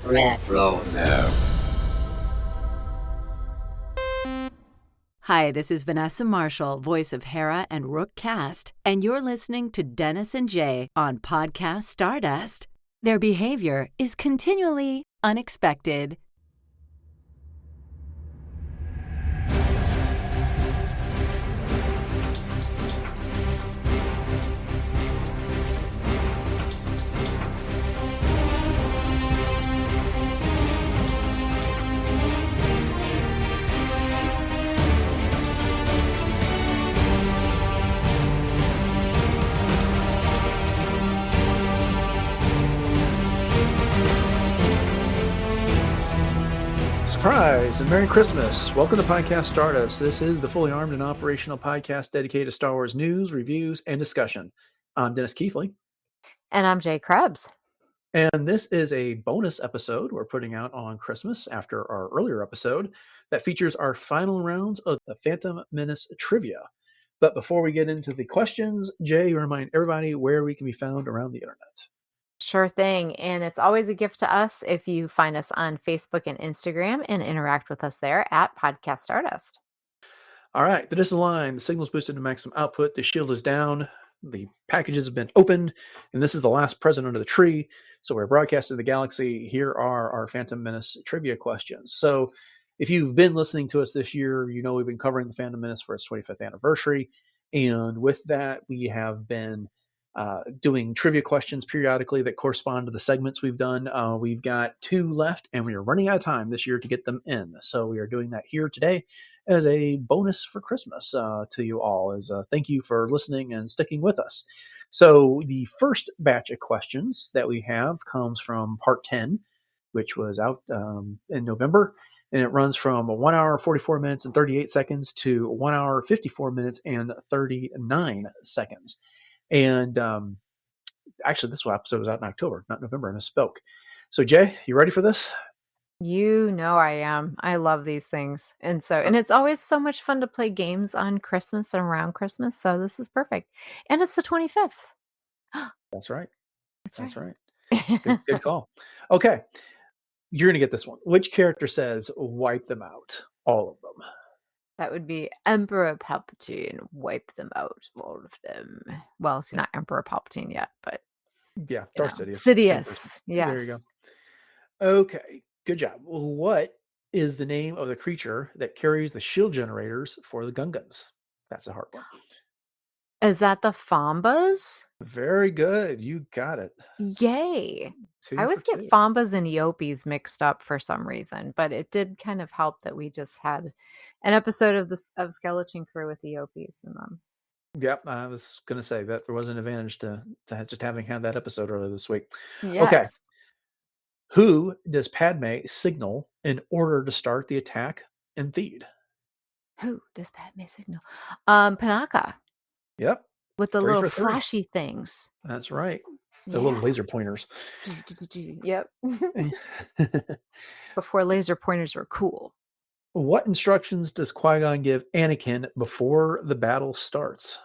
Retro. Hi, this is Vanessa Marshall, voice of Hera and Rook Cast, and you're listening to Dennis and Jay on Podcast Stardust. Their behavior is continually unexpected. Surprise and Merry Christmas. Welcome to Podcast Stardust. This is the fully armed and operational podcast dedicated to Star Wars news, reviews, and discussion. I'm Dennis Keithley. And I'm Jay Krebs. And this is a bonus episode we're putting out on Christmas after our earlier episode that features our final rounds of the Phantom Menace trivia. But before we get into the questions, Jay, remind everybody where we can be found around the internet. Sure thing. And it's always a gift to us if you find us on Facebook and Instagram and interact with us there at Podcast Stardust. All right. The disaligned, the signal's boosted to maximum output. The shield is down. The packages have been opened. And this is the last present under the tree. So we're broadcasting the galaxy. Here are our Phantom Menace trivia questions. So if you've been listening to us this year, you know we've been covering the Phantom Menace for its 25th anniversary. And with that, we have been doing trivia questions periodically that correspond to the segments we've done. We've got 2 left, and we are running out of time this year to get them in. So we are doing that here today as a bonus for Christmas to you all, as a thank you for listening and sticking with us. So the first batch of questions that we have comes from part 10, which was out in November. And it runs from 1 hour, 44 minutes and 38 seconds to 1 hour, 54 minutes and 39 seconds. And actually, this episode was out in October, not November. I misspoke. So, Jay, you ready for this? You know I am. I love these things. And it's always so much fun to play games on Christmas and around Christmas. So this is perfect. And it's the 25th. That's right. That's right. right. Good call. Okay. You're going to get this one. Which character says, wipe them out? All of them. That would be Emperor Palpatine. Wipe them out, all of them. Well, it's not Emperor Palpatine yet, but yeah, Darth Sidious. Sidious. Yes. There you go. Okay, good job. What is the name of the creature that carries the shield generators for the Gungans? That's a hard one. Is that the Fombas? Very good. You got it. Yay. 2 I always for get 2. Fombas and Yopis mixed up for some reason, but it did kind of help that we just had an episode of Skeleton Crew with the Yopis in them. Yep, I was going to say that there was an advantage to just having had that episode earlier this week. Yes. Okay. Who does Padme signal in order to start the attack in Theed? Who does Padme signal? Panaka. Yep. With the 3 little for 3. flashy things. That's right. The little laser pointers. Yep. Before laser pointers were cool. What instructions does Qui-Gonn give Anakin before the battle starts?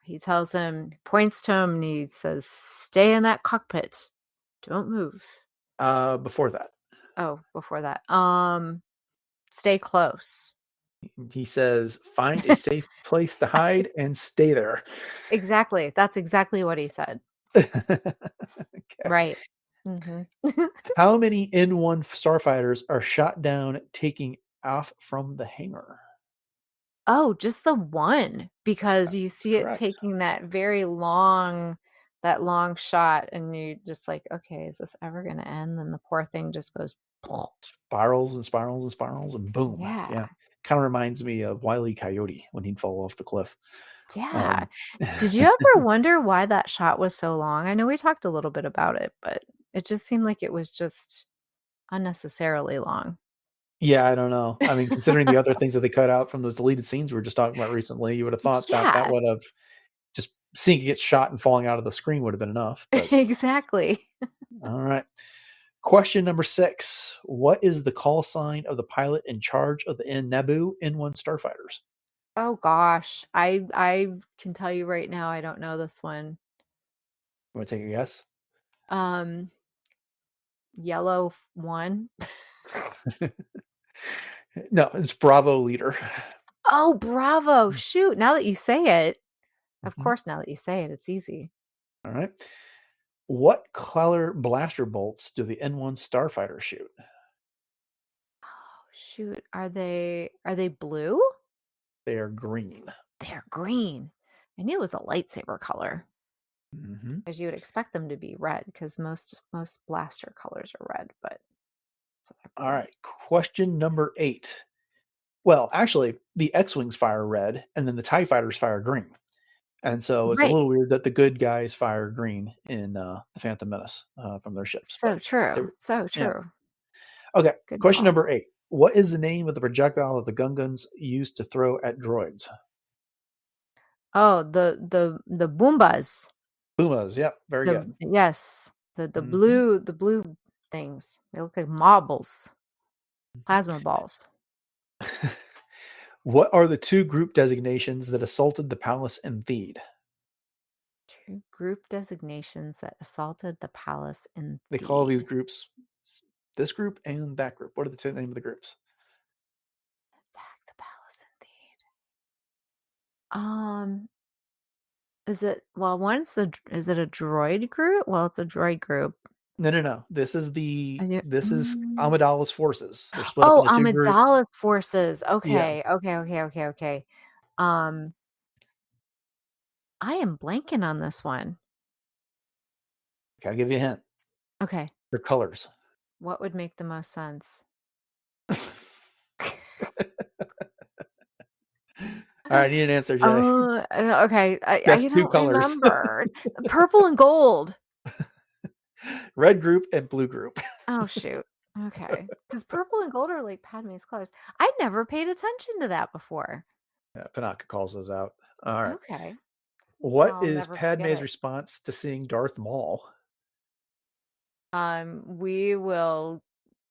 He tells him, points to him, and he says, stay in that cockpit. Don't move. Before that. Oh, before that. Stay close. He says, find a safe place to hide and stay there. Exactly. That's exactly what he said. Okay. Right. Mm-hmm. How many N-1 Starfighters are shot down taking off from the hangar? Oh, just the one, because you see it correct. taking that very long shot, and you just like, okay, is this ever going to end? And the poor thing just goes spirals and spirals and spirals, and boom. Yeah. Kind of reminds me of Wile E. Coyote when he'd fall off the cliff. Yeah. Did you ever wonder why that shot was so long? I know we talked a little bit about it, but it just seemed like it was just unnecessarily long. Yeah, I don't know. I mean, considering the other things that they cut out from those deleted scenes we were just talking about recently, you would have thought that would have just seeing it get shot and falling out of the screen would have been enough. But... Exactly. All right. Question number 6. What is the call sign of the pilot in charge of the Naboo N-1 Starfighters? Oh gosh, I can tell you right now, I don't know this one. You want to take a guess? yellow one. No, it's Bravo leader. Oh, Bravo. Shoot. Now that you say it, of Mhm. course, now that you say it, it's easy. All right. What color blaster bolts do the N-1 Starfighter shoot? Oh, shoot. Are they blue? They are green. They're green. I knew it was a lightsaber color. Mm-hmm. Because you would expect them to be red, because most blaster colors are red, but so they're All blue. right. Question number 8. Well, actually, the X-Wings fire red, and then the TIE fighters fire green. And so it's a Right. little weird that the good guys fire green in the Phantom Menace from their ships. So but true. So yeah. true. Okay. Good Question call. number 8. What is the name of the projectile that the Gungans used to throw at droids? Oh, the Boombas. Pumas. Yep. Very good. Yes. The Mhm. blue things. They look like marbles. Plasma balls. What are the 2 group designations that assaulted the palace in Theed? 2 group designations that assaulted the palace in They call these Theed. groups this group and that group. What are the 2 names of the groups? Attack the palace in Theed. Is it is it a droid group? Well, it's a droid group. No. This is Mm. Amidala's forces. They're split up Oh, into 2 groups. Amidala's forces. Yeah. Okay. Um, I am blanking on this one. Okay, I'll give you a hint. Okay. They're colors. What would make the most sense? All right, I need an answer, Jay. Okay. I Guess 2 don't colors. remember. Purple and gold. Red group and blue group. Oh, shoot. Okay. Because purple and gold are like Padme's colors. I never paid attention to that before. Yeah, Panaka calls those out. All right. Okay. What I'll is never forget Padme's it. response to seeing Darth Maul? We will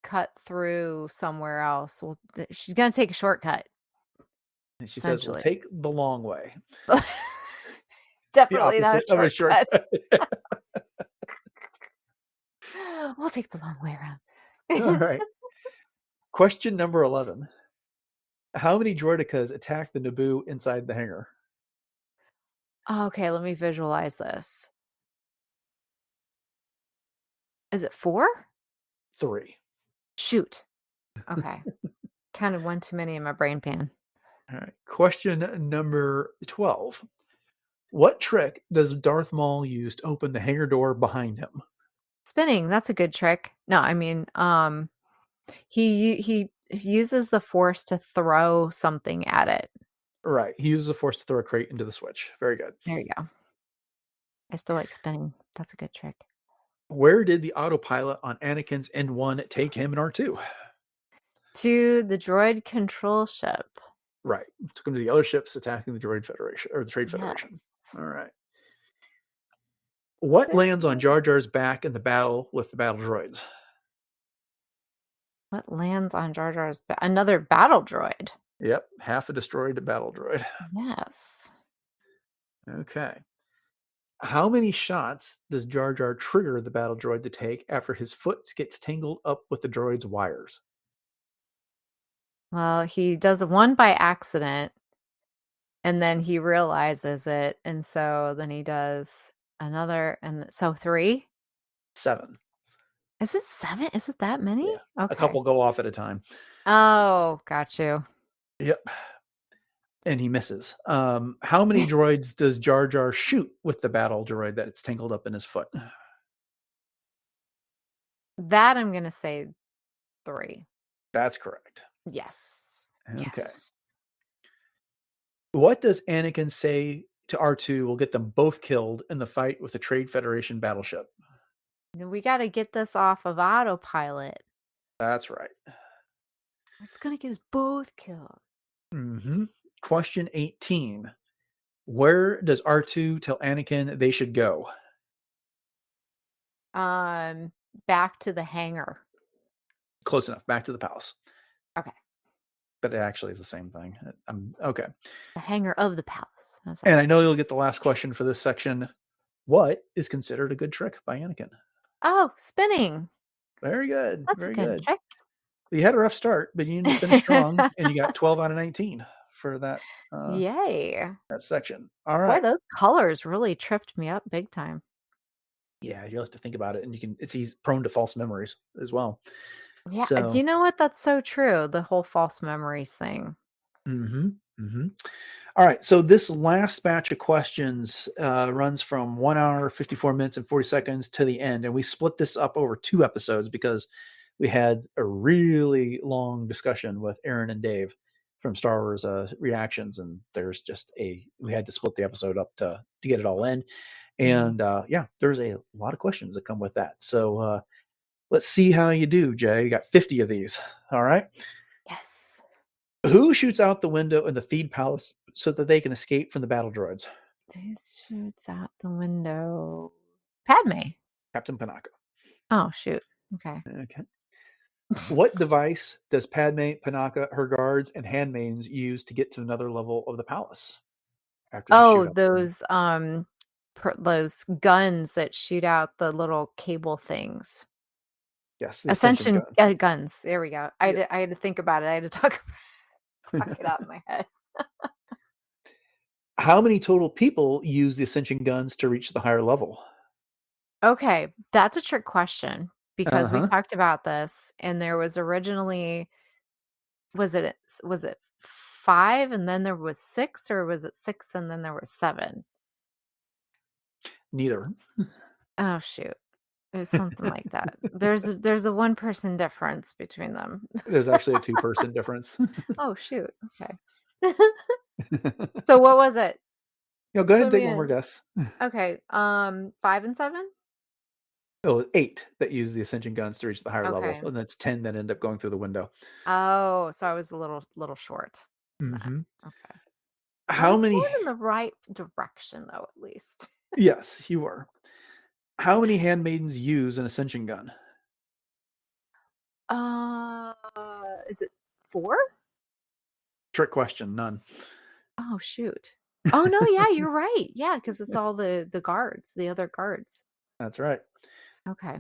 cut through somewhere else. She's gonna take a shortcut, And she says, "We'll essentially. take the long way." The Definitely not a opposite of a shortcut. shortcut. We'll take the long way around. All right. Question number 11. How many droidicas attack the Naboo inside the hangar? Okay, let me visualize this. Is it 4? 3. Shoot. Okay. Kind of one too many in my brain pan. All right. Question number 12. What trick does Darth Maul use to open the hangar door behind him? Spinning, that's a good trick. No, I mean, he uses the force to throw something at it. Right. He uses the force to throw a crate into the switch. Very good. There you go. I still like spinning. That's a good trick. Where did the autopilot on Anakin's N-1 take him and R2? To the droid control ship. Right. Took him to the other ships attacking the Droid Federation or the Trade Federation. Yes. All right. What lands on Jar Jar's back in the battle with the battle droids? What lands on Jar Jar's back? Another battle droid. Yep. Half a destroyed battle droid. Yes. Okay. How many shots does Jar Jar trigger the battle droid to take after his foot gets tangled up with the droid's wires? Well, he does one by accident, and then he realizes it, and so then he does another, and so 3? 7. Is it 7? Is it that many? Yeah. A Okay. couple go off at a time. Oh, got you. Yep. And he misses. How many droids does Jar Jar shoot with the battle droid that it's tangled up in his foot? That I'm gonna say 3. That's correct. Yes. Okay. Yes. What does Anakin say to R2 will get them both killed in the fight with the Trade Federation battleship? We got to get this off of autopilot. That's right. It's gonna get us both killed. Mm-hmm. Question 18. Where does R2 tell Anakin they should go? Back to the hangar. Close enough. Back to the palace. Okay. But it actually is the same thing. Okay. The hangar of the palace. And I know you'll get the last question for this section. What is considered a good trick by Anakin? Oh, spinning. Very good. That's a Very good good. trick. You had a rough start, but you need to finish strong, and you got 12 out of 19 for that Yay. that section. All Boy, right. those colors really tripped me up big time. Yeah, you'll have to think about it, and it's prone to false memories as well. Yeah, So, you know what? That's so true. The whole false memories thing. mm-hmm, mm-hmm. All right. So this last batch of questions runs from 1 hour, 54 minutes, and 40 seconds to the end. And we split this up over 2 episodes because we had a really long discussion with Aaron and Dave from Star Wars Reactions. And we had to split the episode up to get it all in. And there's a lot of questions that come with that. So let's see how you do, Jay. You got 50 of these. All right. Yes. Who shoots out the window in the Theed Palace so that they can escape from the battle droids? Who shoots out the window? Padme. Captain Panaka. Oh, shoot. Okay. Okay. What device does Padme, Panaka, her guards, and handmaidens use to get to another level of the palace? After they shoot out those guns that shoot out the little cable things. yes, the Ascension guns. Guns. There we go. I had to think about it. I had to talk it out in my head. How many total people use the Ascension guns to reach the higher level? Okay, that's a trick question because we Uh-huh. talked about this, and there was originally was it 5 and then there was 6, or was it 6 and then there was 7? Neither. Oh shoot. It was something like that. There's a 1-person difference between them. There's actually a 2-person difference. Oh shoot. Okay. So what was it? Go ahead and Clue take me one more in. guess. Okay. 5 and 7? Oh, 8 that use the Ascension guns to reach the higher level, Okay. and that's 10 that end up going through the window. Oh, so I was a little short. Mm-hmm. Okay. I How was many? going in the right direction though, at least. Yes, you were. How many handmaidens use an Ascension gun? Is it 4? Trick question. None. Oh shoot. Oh no, yeah, you're right. Yeah, because it's all the guards, the other guards. That's right. Okay.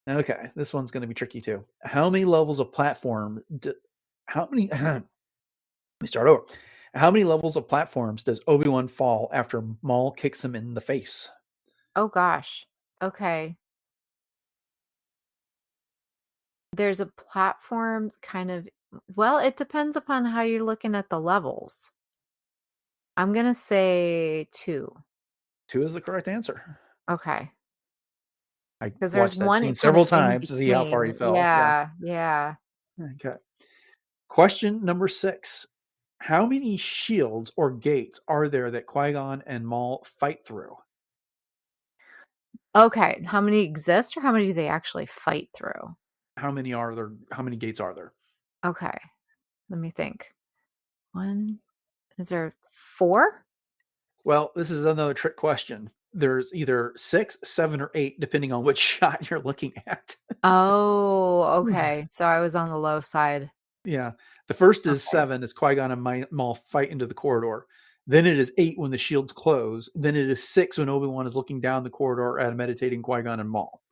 Okay, this one's going to be tricky too. How many levels of platform? How many? Let me start over. How many levels of platforms does Obi-Wan fall after Maul kicks him in the face? Oh gosh. Okay. There's a platform kind of, well, it depends upon how you're looking at the levels. I'm gonna say 2. 2 is the correct answer. Okay. I Because there's watched that one scene kind of several in times to see how far he between. fell. Yeah. Okay. Question number 6. How many shields or gates are there that Qui-Gonn and Maul fight through? Okay. How many exist or how many do they actually fight through? How many are there? How many gates are there? Okay. Let me think. Is there 4? Well, this is another trick question. There's either 6, 7, or 8, depending on which shot you're looking at. Oh, okay. So I was on the low side. Yeah. The first is Okay. 7 as Qui-Gon and Maul fight into the corridor. Then it is 8 when the shields close. Then it is 6 when Obi-Wan is looking down the corridor at a meditating Qui-Gon and Maul.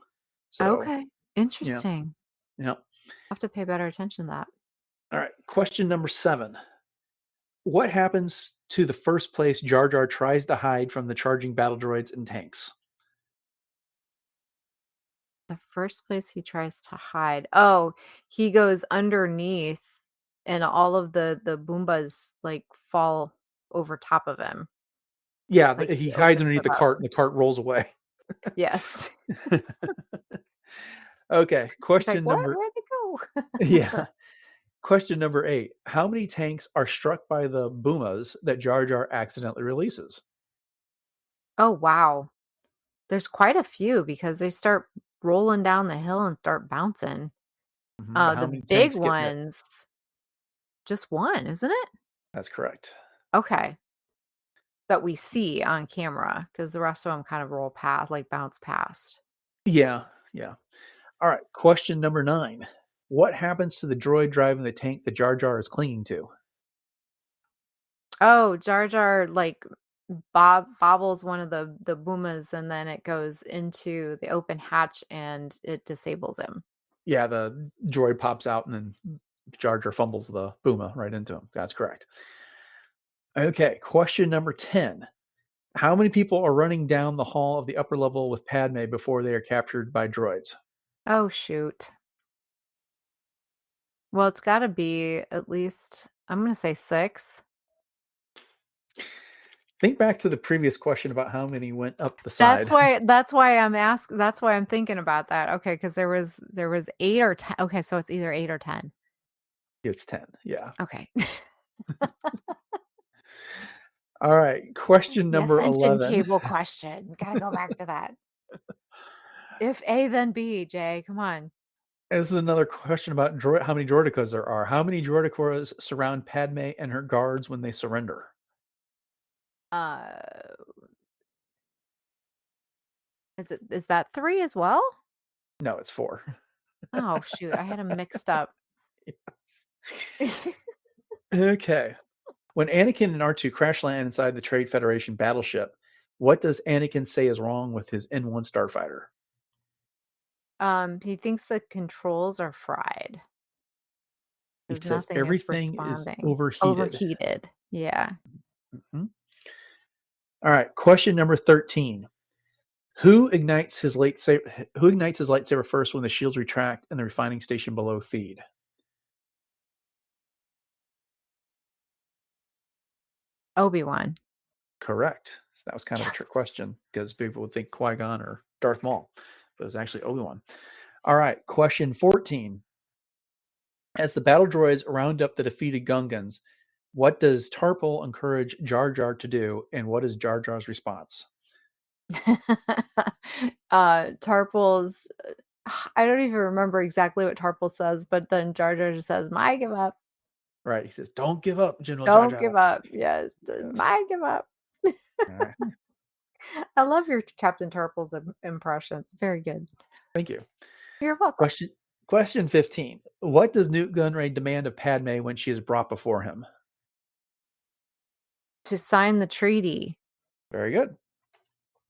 So, Okay. Interesting. yeah. I'll have to pay better attention to that. All right. Question number 7. What happens to the first place Jar Jar tries to hide from the charging battle droids and tanks? The first place he tries to hide. Oh, he goes underneath and all of the Boombas like fall over top of him. Yeah, Like he he hides opens underneath it the up. cart and the cart rolls away. Yes. Okay, It's like, question what? number Where'd it go? yeah. Question number 8. How many tanks are struck by the boomas that Jar Jar accidentally releases? Oh, wow. There's quite a few because they start rolling down the hill and start bouncing. But how The many big tanks get hit? ones, just 1, isn't it? That's correct. Okay. That we see on camera because the rest of them kind of roll past, like bounce past. Yeah. All right, question number 9. What happens to the droid driving the tank that Jar Jar is clinging to? Oh, Jar Jar, like, bobbles one of the boomas, and then it goes into the open hatch and it disables him. Yeah, the droid pops out and then Jar Jar fumbles the Booma right into him. That's correct. Okay, question number 10. How many people are running down the hall of the upper level with Padme before they are captured by droids? Oh, shoot. Well, it's gotta be at least, I'm gonna say 6. Think back to the previous question about how many went up the That's side. why that's why I'm thinking about that. Okay, because there was 8 or 10. Okay, so it's either 8 or 10. It's 10. Yeah. Okay. All right. Question The number ascension 11. cable question. Gotta go back to that. If A, then B, Jay. Come on. This is another question about how many droidicas there are. How many droidicas surround Padme and her guards when they surrender? Uh, is that 3 as well? No, it's 4. Oh, shoot. I had them mixed up. Okay. When Anakin and R2 crash land inside the Trade Federation battleship, what does Anakin say is wrong with his N-1 Starfighter? He thinks the controls are fried. He 'Cause says nothing is everything is responding. overheated. Overheated. Yeah. Mhm. All right. Question number 13. Who ignites his lightsaber first when the shields retract and the refining station below feed? Obi-Wan. Correct. So that was kind of a trick Yes. question because people would think Qui-Gonn or Darth Maul, but it was actually Obi-Wan. All right. Question 14. As the battle droids round up the defeated Gungans, what does Tarple encourage Jar Jar to do, and what is Jar Jar's response? Tarple's I don't even remember exactly what Tarple says, but then Jar Jar just says, "My give up. Right. He says, "Don't give up, General Jar Don't Jar." give up." Yes. Yes. My give up. All right. I love your Captain Tarple's impressions. Very good. Thank you. You're welcome. Question 15. What does Newt Gunray demand of Padme when she is brought before him? To sign the treaty. Very good.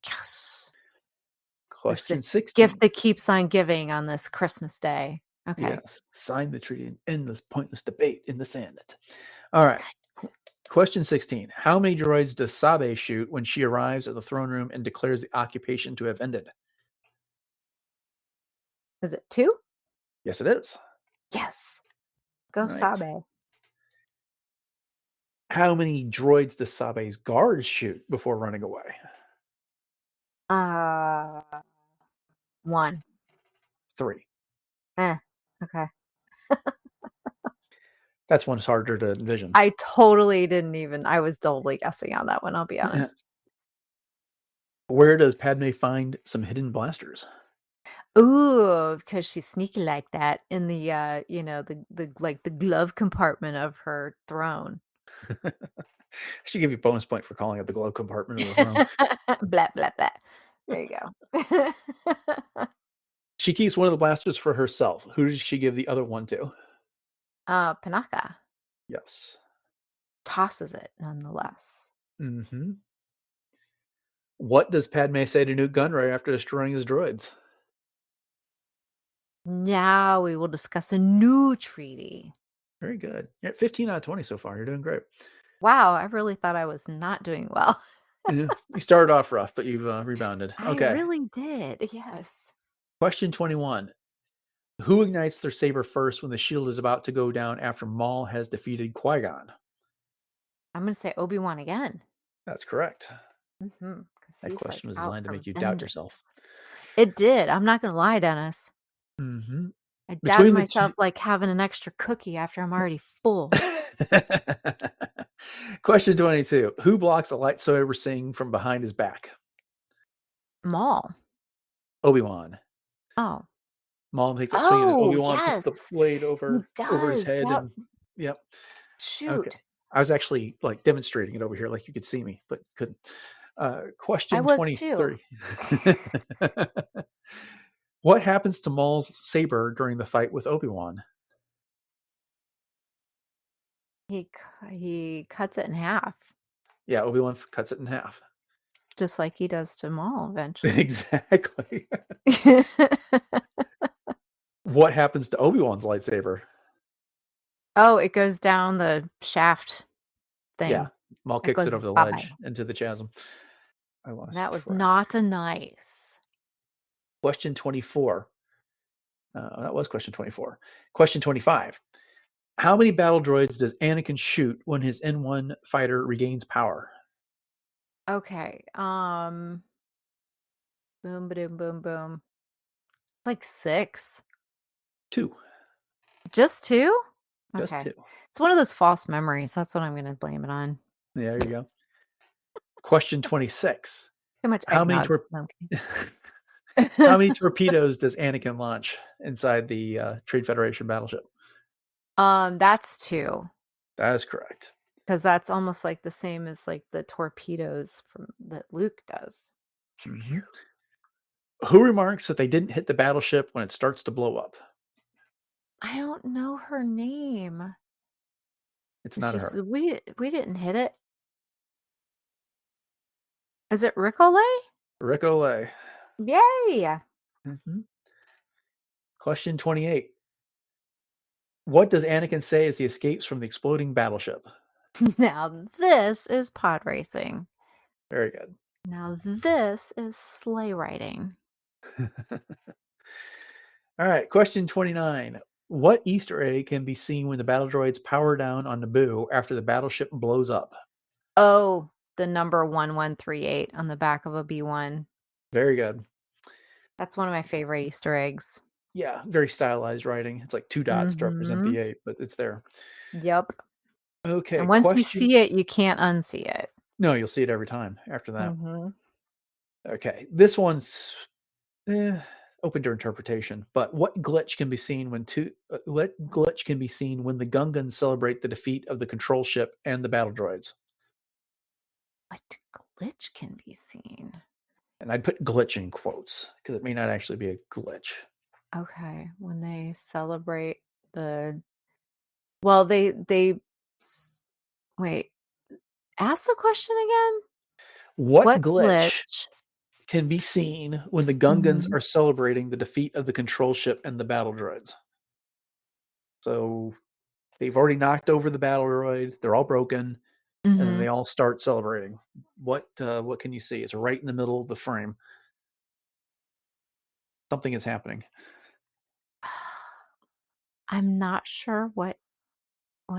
Yes. It's the Question gift 16. that keeps on giving on this Christmas day. Okay. Yes. Sign the treaty and end this pointless debate in the Senate. All right. Question 16. How many droids does Sabe shoot when she arrives at the throne room and declares the occupation to have ended? Is it 2? Yes, it is. Yes. Go Right. Sabe. How many droids does Sabe's guards shoot before running away? 1. 3. Okay. That's one harder to envision. I totally didn't even I was totally guessing on that one, I'll be honest. Where does Padme find some hidden blasters? Ooh, because she's sneaky like that in the, the glove compartment of her throne. I should give you a bonus point for calling it the glove compartment of the throne. Blah, blah, blah. There you go. She keeps one of the blasters for herself. Who does she give the other one to? Panaka Yes. tosses it nonetheless. Mm-hmm. What does Padme say to Newt Gunray after destroying his droids? Now we will discuss a new treaty. Very good. You're at 15 out of 20 so far. You're doing great. Wow, I really thought I was not doing well. Yeah, you started off rough, but you've rebounded. I Okay. really did, yes. Question 21. Who ignites their saber first when the shield is about to go down after Maul has defeated Qui-Gonn? I'm gonna say Obi-Wan again. That's correct. Mhm, 'cause That he's, question was out designed to for make you doubt yourself. vengeance. It did, I'm not gonna lie, Dennis. Mm-hmm. I doubted Between the myself two. like having an extra cookie after I'm already full. Question 22. Who blocks a lightsaber swing from behind his back? Maul. Obi-Wan. Oh. Maul takes that swing and Oh, Obi-Wan puts the yes! blade He over his does, head yep. and yep. Okay. Shoot. I was actually like demonstrating it over here like you could see me, but couldn't. I Question was too. 23. What happens to Maul's saber during the fight with Obi-Wan? He cuts it in half. Yeah, Obi-Wan cuts it in half. Just like he does to Maul eventually. Exactly. What happens to Obi-Wan's lightsaber? Oh, it goes down the shaft Yeah, thing. Maul It kicks goes it over the bye. ledge into the chasm. I lost That was track. not a nice. Question 24. That was question 24. Question 25. How many battle droids does Anakin shoot when his N-1 fighter regains power? Okay. Boom, boom, boom, boom. Like 6. 2. Just 2? Just Okay. 2. It's one of those false memories. That's what I'm going to blame it on. There you go. Question 26. Too much How many eggnog. No, I'm kidding. how many torpedoes does Anakin launch inside the Trade Federation battleship? That's 2. That is correct. Because that's almost like the same as like the torpedoes that Luke does. Mm-hmm. Who remarks that they didn't hit the battleship when it starts to blow up? I don't know her name. It's not She's her. we didn't hit it. Is it Ricole? Rick Olay. Yay! Mm-hmm. Question 28. What does Anakin say as he escapes from the exploding battleship? Now this is pod racing. Very good. Now this is sleigh riding. All right. Question 29. What Easter egg can be seen when the battle droids power down on Naboo after the battleship blows up? Oh, the number 1138 on the back of a B1. Very good. That's one of my favorite Easter eggs. Yeah, very stylized writing. It's like 2 dots to represent the 8, but it's there. Yep. Okay. And once you see it, you can't unsee it. No, you'll see it every time after that. Mm-hmm. Okay. This one's open to interpretation, but what glitch can be seen when the Gungans celebrate the defeat of the control ship and the battle droids? What glitch can be seen? And I'd put glitch in quotes because it may not actually be a glitch. Okay, when they celebrate well, they wait. Ask the question again. What What glitch can be seen when the Gungans Mhm. are celebrating the defeat of the control ship and the battle droids? So they've already knocked over the battle droid. They're all broken, and then they Mhm. all start celebrating. What can you see? It's right in the middle of the frame. Something is happening. I'm not sure what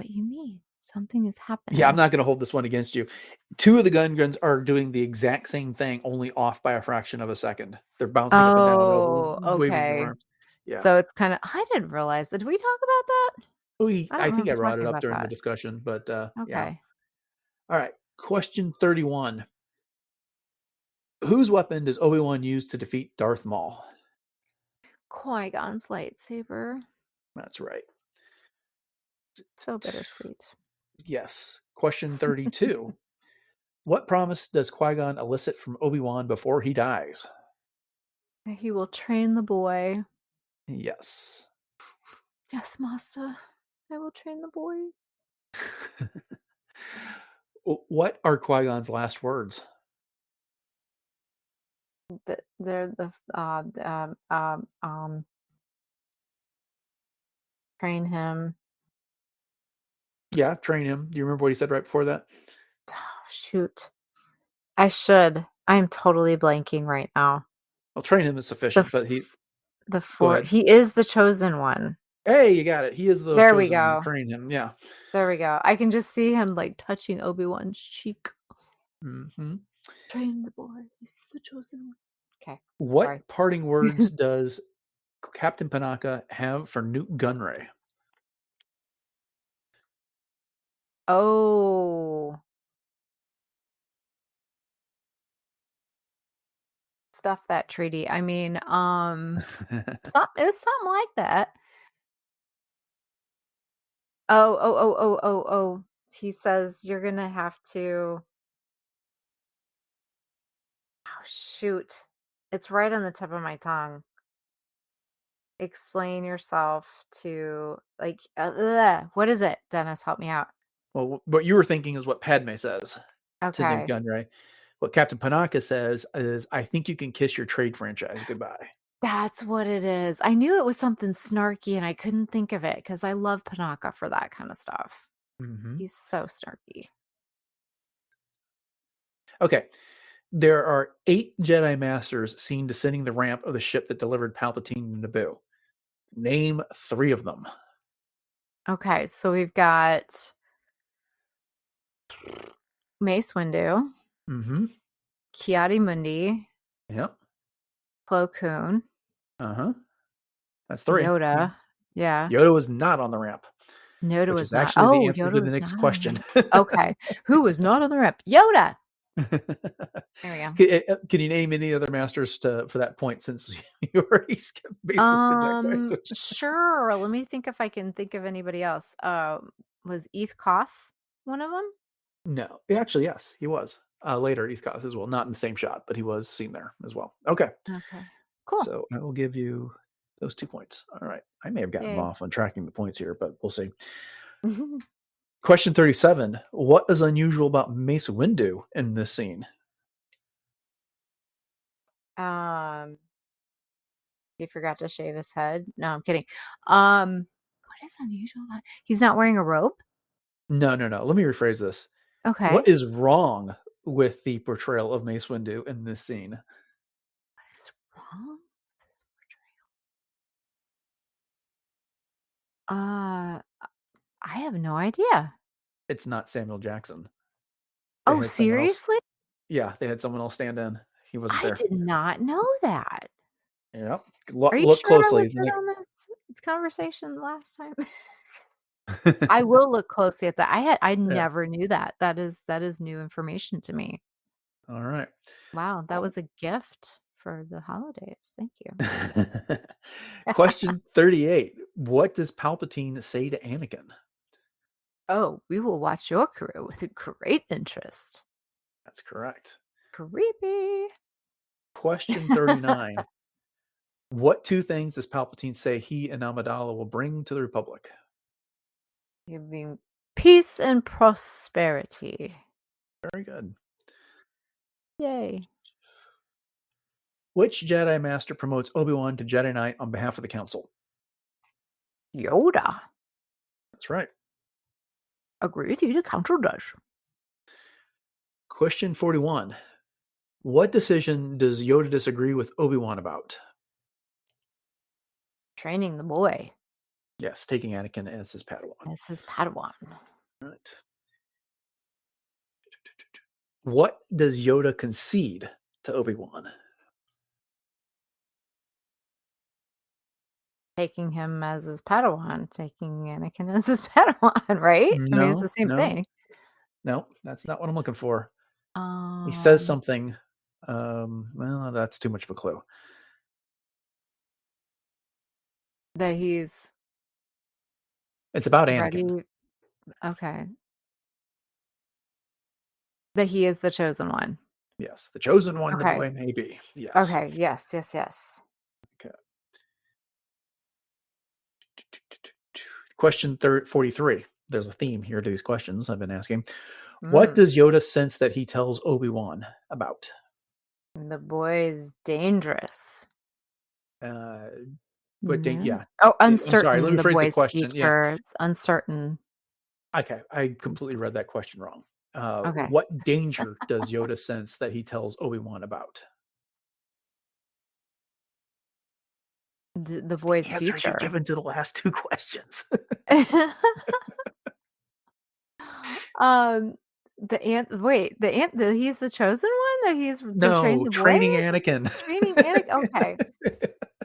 you mean. Something is happening. Yeah, I'm not going to hold this one against you. 2 of the Gungans are doing the exact same thing, only off by a fraction of a second. They're bouncing up and down, Oh, waving their okay. arms. Yeah. So it's kinda I didn't realize that. Did we talk about that? I don't I think I remember brought it talking up about during the that. discussion, but yeah. Okay. All right. Question 31. Whose weapon does Obi-Wan use to defeat Darth Maul? Qui-Gonn's lightsaber. That's right. So bittersweet. Yes. Question 32. What promise does Qui-Gonn elicit from Obi-Wan before he dies? That he will train the boy. Yes. Yes, master. I will train the boy. What are Qui-Gonn's last words? They're train him. Yeah, train him. Do you remember what he said right before that? Oh, shoot. I should. I'm totally blanking right now. Well, train him is The sufficient, but the go 4 ahead. he is the chosen one. Hey, you got it. He is the There we chosen one. go. Train him. Yeah. There we go. I can just see him like touching Obi-Wan's cheek. Mm-hmm. Train the boy. He's the chosen one. Okay. What Sorry. parting words does Captain Panaka have for Newt Gunray? Oh. Stuff that treaty. I mean, it was something like that. Oh. He says you're gonna have to. Oh shoot! It's right on the tip of my tongue. Explain yourself to what is it, Dennis? Help me out. Well, what you were thinking is what Padme says. Nute Okay. Gunray. What Captain Panaka says is, "I think you can kiss your trade franchise goodbye." That's what it is. I knew it was something snarky and I couldn't think of it because I love Panaka for that kind of stuff. Hmm. He's so snarky. Okay. There are 8 Jedi Masters seen descending the ramp of the ship that delivered Palpatine to Naboo. Name 3 of them. Okay, so we've got Mace Windu, Mm-hmm. Mundi, Yep. Plo Koon, Uh-huh. That's 3. Yoda. Yeah. Yoda was not on the ramp, Yoda which was is not. actually the Oh, answer to Yoda the was next not on the question. ramp. Okay. Who was not on the ramp? Yoda. There we go. Can you name any other masters for that point, since you already basically did that question? Sure. Let me think if I can think of anybody else. Was Eth Koth one of them? No. Actually, yes, he was. Later, Heathcote as well. Not in the same shot, but he was seen there as well. Okay. Okay. Cool. So I will give you those 2 points. All right. I may have gotten Yay. off on tracking the points here, but we'll see. Question 37. What is unusual about Mace Windu in this scene? He forgot to shave his head. No, I'm kidding. What is unusual about he's not wearing a robe? No. Let me rephrase this. Okay. What is wrong with the portrayal of Mace Windu in this scene? What is wrong with this portrayal? I have no idea. It's not Samuel Jackson. Oh, seriously? Yeah, they had someone else stand in. He wasn't I there. did not know that. Yep. Are you Look sure I closely. was in on this conversation last time? I will look closely at that. I Yeah. never knew that. That is new information to me. All right. Wow, that was a gift for the holidays. Thank you. Question 38. What does Palpatine say to Anakin? Oh, we will watch your career with great interest. That's correct. Creepy. Question 39. What 2 things does Palpatine say he and Amidala will bring to the Republic? Giving peace and prosperity. Very good. Yay. Which Jedi Master promotes Obi-Wan to Jedi Knight on behalf of the Council? Yoda. That's right. Agree with you, the council does. Question 41. What decision does Yoda disagree with Obi-Wan about? Training the boy Yes, taking Anakin as his Padawan. as his Padawan. Right. What does Yoda concede to Obi-Wan? Taking him as his Padawan, taking Anakin as his Padawan, right? I mean, it's the same thing. No, that's not what I'm looking for. He Um, says something. Well, that's too much of a clue. that he's It's about Anakin. ready. Okay. That he is the chosen one. Yes, the chosen one the Okay. boy may be. Yes. Okay. Yes. Okay. Question 43. There's a theme here to these questions I've been asking. What does Yoda sense that he tells Obi-Wan about? The boy is dangerous. Yeah. Oh, I'm uncertain. sorry, let me The phrase the boy's question. Yeah. future. It's uncertain. Okay, I completely read that question wrong. Okay. What danger does Yoda sense that he tells Obi-Wan about? The boy's The answer future. you've given to the last 2 questions. He's the chosen one? That he's to train the boy? Training Anakin. Training Anakin. Okay.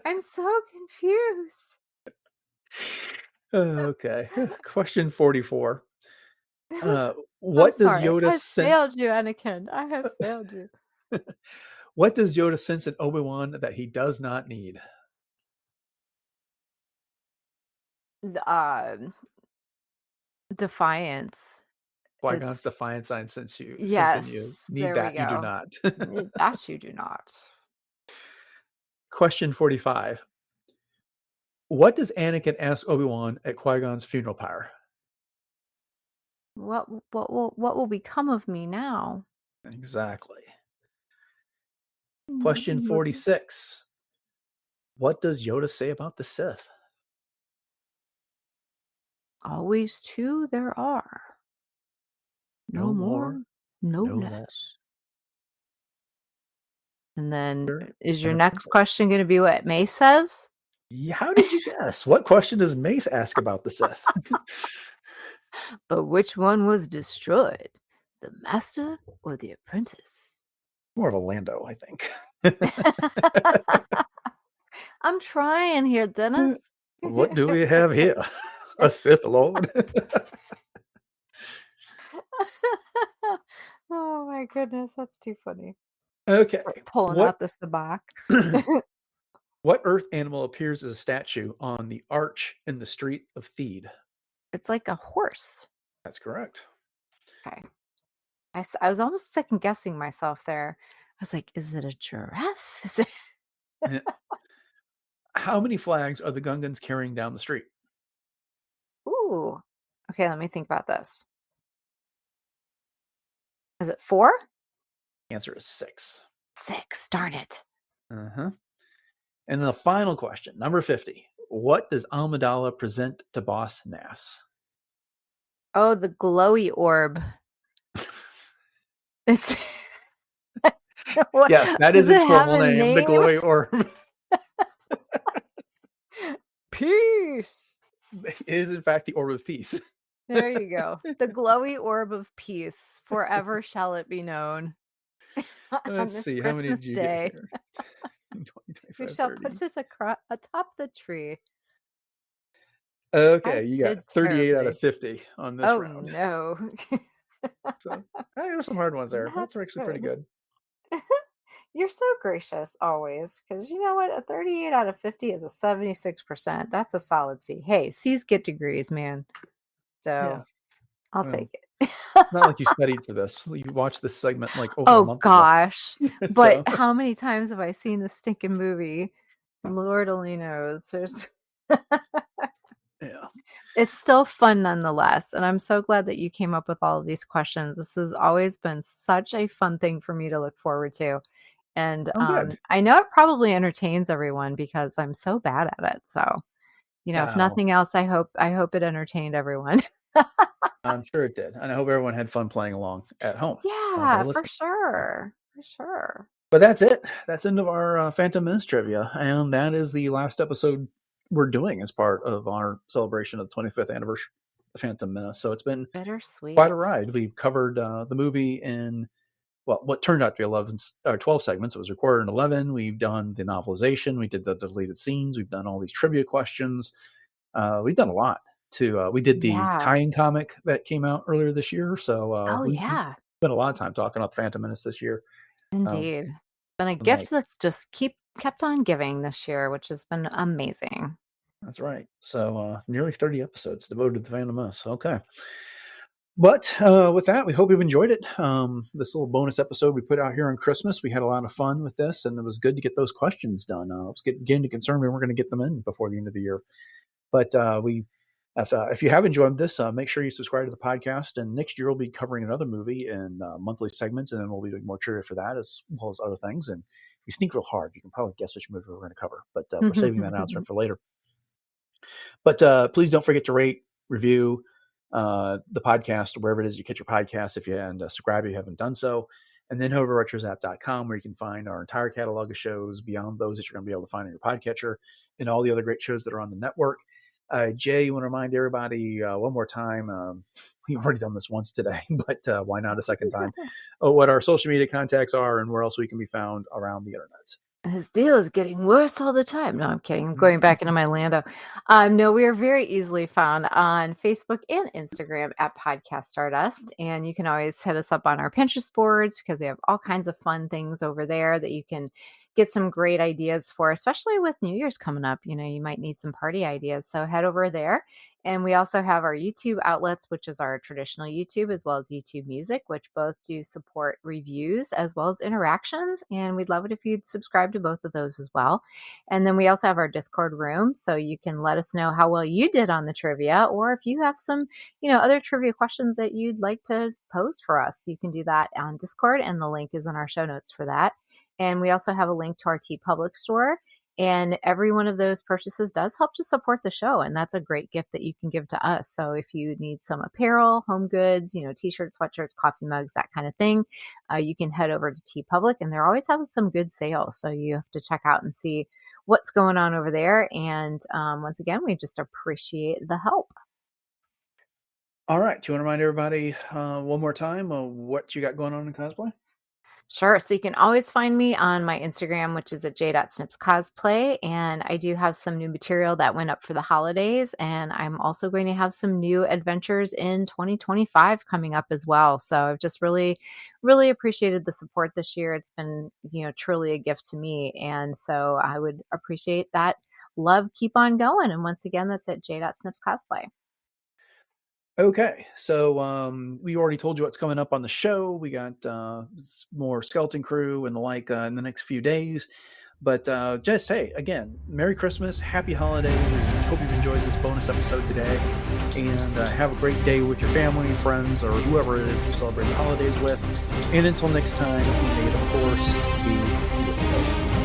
I'm so confused. Okay. Question 44. What What does Yoda I sense? failed you, Anakin. I have failed you. What does Yoda sense in Obi-Wan that he does not need? Defiance. Qui-Gonn's defiance sign sense in you. Yes. Need There that, we you do go. not. That you do not. Question 45. What does Anakin ask Obi-Wan at Qui-Gon's funeral pyre? What will become of me now? Exactly. Question 46. What does Yoda say about the Sith? Always two there are. No No more, more, no no less. less. And then Sure. is your And it's next simple. question going to be what Mace says? Yeah, how did you guess? What question does Mace ask about the Sith? But which one was destroyed? The master or the apprentice? More of a Lando, I think. I'm trying here, Dennis. What do we have here? A Sith Lord? Oh my goodness, that's too funny. Okay. Pulling What out the sabacc. what Earth animal appears as a statue on the arch in the street of Theed? It's like a horse. That's correct. Okay. I was almost second guessing myself there. I was like, is it a giraffe? Is it... Eh, How many flags are the Gungans carrying down the street? Ooh. Okay, let me think about this. Is it 4? Answer is 6. 6. Darn it. Uh-huh. And then the final question, number 50. What does Amidala present to Boss Nass? Oh, the glowy orb. It's what, Yes, that does is its it have formal a name, the name? Glowy Orb. Peace. It is, in fact, the Orb of Peace. There you go. The glowy orb of peace. Forever shall it be known. On Let's this see, how many Christmas did you day, get here? 20, we 25, shall 30. put it atop the tree. Okay, I you got did 38 out terribly. of 50 on this Oh round. no. So, hey, there's some hard ones there. Not That's actually pretty good. You're so gracious always, because you know what? A 38 out of 50 is a 76%. That's a solid C. Hey, C's get degrees, man. Yeah. So I'll Well, take it. not like you studied for this. You watched this segment like over a Oh month ago. gosh. But So, how many times have I seen this stinking movie? Lord only knows. yeah. It's still fun nonetheless. And I'm so glad that you came up with all of these questions. This has always been such a fun thing for me to look forward to. And Oh, good. I know it probably entertains everyone because I'm so bad at it. So, if Oh, nothing else, I hope it entertained everyone. I'm sure it did. And I hope everyone had fun playing along at home while Yeah, they're for listening. sure. For sure. But that's it. That's the end of our Phantom Menace trivia. And that is the last episode we're doing as part of our celebration of the 25th anniversary of Phantom Menace. So it's been Bittersweet. quite a ride. We've covered the movie in, well, what turned out to be 12 segments. It was recorded in 11. We've done the novelization. We did the deleted scenes. We've done all these trivia questions. We've done a lot too. We did the Yeah. tie-in comic that came out earlier this year. So Oh, we yeah. spent a lot of time talking about Phantom Menace this year. Indeed. It's been a I'm gift like, that's just kept on giving this year, which has been amazing. that's right. So nearly 30 episodes devoted to Phantom Menace. Okay. But with that, we hope you've enjoyed it. This little bonus episode we put out here on Christmas, we had a lot of fun with this, and it was good to get those questions done. I was getting to concern we weren't going to get them in before the end of the year. But if you have enjoyed this, make sure you subscribe to the podcast. And next year we'll be covering another movie in monthly segments, and then we'll be doing more trivia for that as well as other things. And if you think real hard, you can probably guess which movie we're going to cover. But we're saving that announcement for later. But please don't forget to rate, review the podcast wherever it is you catch your podcast and subscribe if you haven't done so. And then over at retrozap.com, where you can find our entire catalog of shows beyond those that you're going to be able to find on your podcatcher and all the other great shows that are on the network. Jay, you want to remind everybody one more time? We've already done this once today, but why not a second time? What our social media contacts are and where else we can be found around the internet. His deal is getting worse all the time. No, I'm kidding. I'm going back into my Lando. No, we are very easily found on Facebook and Instagram at Podcast Stardust. And you can always hit us up on our Pinterest boards because we have all kinds of fun things over there that you can get some great ideas for, especially with New Year's coming up. You might need some party ideas. So head over there. And we also have our YouTube outlets, which is our traditional YouTube, as well as YouTube Music, which both do support reviews as well as interactions. And we'd love it if you'd subscribe to both of those as well. And then we also have our Discord room, so you can let us know how well you did on the trivia, or if you have some, other trivia questions that you'd like to pose for us. You can do that on Discord, and the link is in our show notes for that. And we also have a link to our TeePublic store. And every one of those purchases does help to support the show. And that's a great gift that you can give to us. So if you need some apparel, home goods, t-shirts, sweatshirts, coffee mugs, that kind of thing, you can head over to TeePublic, and they're always having some good sales. So you have to check out and see what's going on over there. And once again, we just appreciate the help. All right. Do you want to remind everybody one more time what you got going on in cosplay? Sure. So you can always find me on my Instagram, which is at j.snipscosplay. And I do have some new material that went up for the holidays. And I'm also going to have some new adventures in 2025 coming up as well. So I've just really, really appreciated the support this year. It's been, truly a gift to me. And so I would appreciate that love. Keep on going. And once again, that's at j.snipscosplay. Okay, so we already told you what's coming up on the show. We got more Skeleton Crew and the like in the next few days. But just, hey, again, Merry Christmas, Happy Holidays. Hope you've enjoyed this bonus episode today. And have a great day with your family, friends, or whoever it is you celebrate the holidays with. And until next time, may the Force be with you.